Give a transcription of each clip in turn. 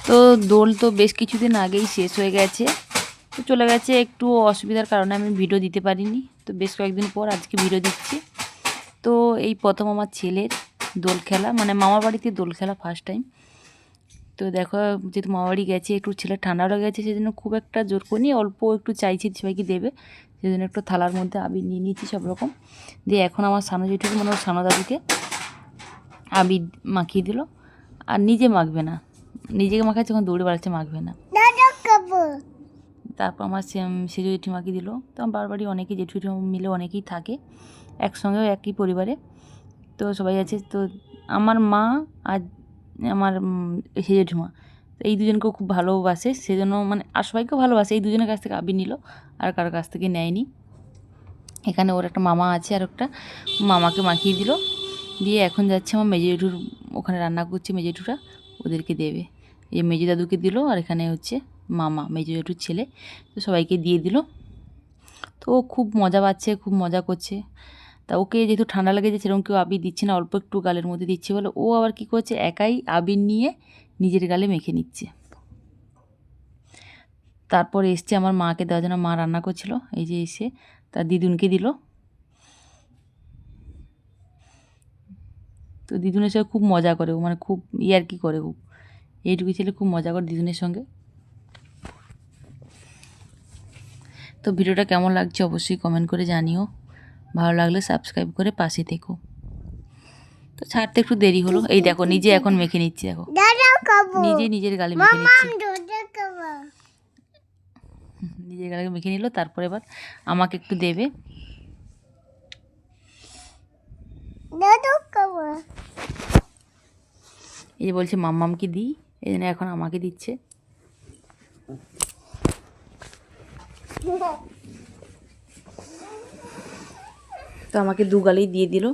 তো দোল তো বেশ কিছুদিন আগেই শেষ হয়ে গেছে, তো চলে গেছে। একটু অসুবিধার কারণে আমি ভিডিও দিতে পারিনি, তো বেশ কয়েকদিন পর আজকে ভিডিও দিচ্ছি। তো এই প্রথম আমার ছেলের দোল খেলা, মানে মামার বাড়িতে দোল খেলা ফার্স্ট টাইম। তো দেখো, যেহেতু মামা বাড়ি গেছে, একটু ছেলে ঠান্ডা লেগে গেছে, সেজন্য খুব একটা জোর করিনি, অল্প একটু চাইছি সবাইকে দেবে, সেজন্য একটু থালার মধ্যে আবির নিয়ে নিয়েছি সব রকম দিয়ে। এখন আমার সানো জেঠুকে, মানে ওর সানো দাদুকে আবির মাখিয়ে দিল। আর নিজে মাখবে না, নিজেকে মাখাচ্ছে, যখন দৌড়ে বেড়াচ্ছে মাখবে না। তারপর আমার সেজো জেঠিমাকে দিল। তো আমার বারবারই অনেকেই জেঠু মিলে অনেকেই থাকে একসঙ্গেও, একই পরিবারে, তো সবাই আছে। তো আমার মা আর আমার সেজো জেঠিমা, তো এই দুজনকেও খুব ভালোবাসে, সেজন্য মানে আর সবাইকেও ভালোবাসে। এই দুজনের কাছ থেকে আবির নিল, আর কারোর কাছ থেকে নেয়নি। এখানে ওর একটা মামা আছে, আর একটা মামাকে মাখিয়ে দিল দিয়ে। এখন যাচ্ছে আমার মেজো জেঠুর ওখানে, রান্না করছে মেজো জেঠুরা, ওদেরকে দেবে। এই মেজো দাদুকে দিল, আর এখানে হচ্ছে মামা মেজো জেঠুর ছেলে, তো সবাইকে দিয়ে দিল। তো ও খুব মজা পাচ্ছে, খুব মজা করছে। তা ওকে যেহেতু ঠান্ডা লেগেছে, সেরকম কেউ আবির দিচ্ছে না, অল্প একটু গালের মধ্যে দিচ্ছে বলে ও আবার কী করছে, একাই আবির নিয়ে নিজের গালে মেখে নিচ্ছে। তারপর এসছে আমার মাকে দেওয়ার জন্য, মা রান্না করছিল, এই যে এসে তার দিদুনকে দিল। তো দিদুনের সঙ্গে খুব মজা করে ও, মানে খুব ইয়ার্কি করে ও, এইটুকু ছেলে খুব মজা করে দিদুনের সঙ্গে। তো ভিডিওটা কেমন লাগছে অবশ্যই কমেন্ট করে জানিও, ভালো লাগলে সাবস্ক্রাইব করে পাশে থেকো। তো ছাড়তে একটু দেরি হলো, এই দেখো নিজে এখন মেখে নিচ্ছি, দেখো নিজে নিজের গালে মেখে নিচ্ছি, নিজের গালে মেখে নিল। তারপরে এবার আমাকে একটু দেবে। এই যে বলছে মাম্মামকে দিই, এই জন্য এখন আমাকে দিচ্ছে। তো আমাকে দু গালেই দিয়ে দিল।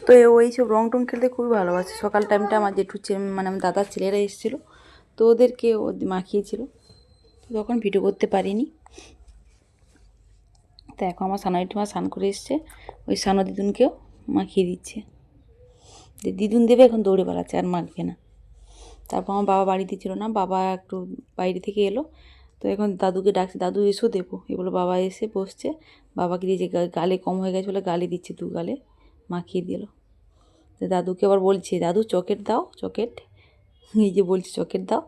তো ওই সব রং টং খেলতে খুবই ভালোবাসে। সকাল টাইমটা আমার জেঠু মানে আমার দাদার ছেলেরা এসেছিলো, তো ওদেরকে ও মাখিয়েছিল, তখন ভিডিও করতে পারিনি। তো এখন আমার সানা জেঠিমা স্নান করে এসছে, ওই সানো দিদুনকেও মাখিয়ে দিচ্ছে। দিদুন দেবে, এখন দৌড়ে বেড়াচ্ছে, আর মাখবে না। তারপর আমার বাবা বাড়িতে ছিল না, বাবা একটু বাইরে থেকে এলো, তো এখন দাদুকে ডাকছে, দাদু এসো দেবো। এগুলো বাবা এসে বসছে, বাবাকে দিয়েছে, গালে কম হয়ে গেছে বলে গালে দিচ্ছে, দু গালে মাখিয়ে দিল। তো দাদুকে আবার বলছে, দাদু চকেট দাও, চকেট, এই যে বলছে চকেট দাও।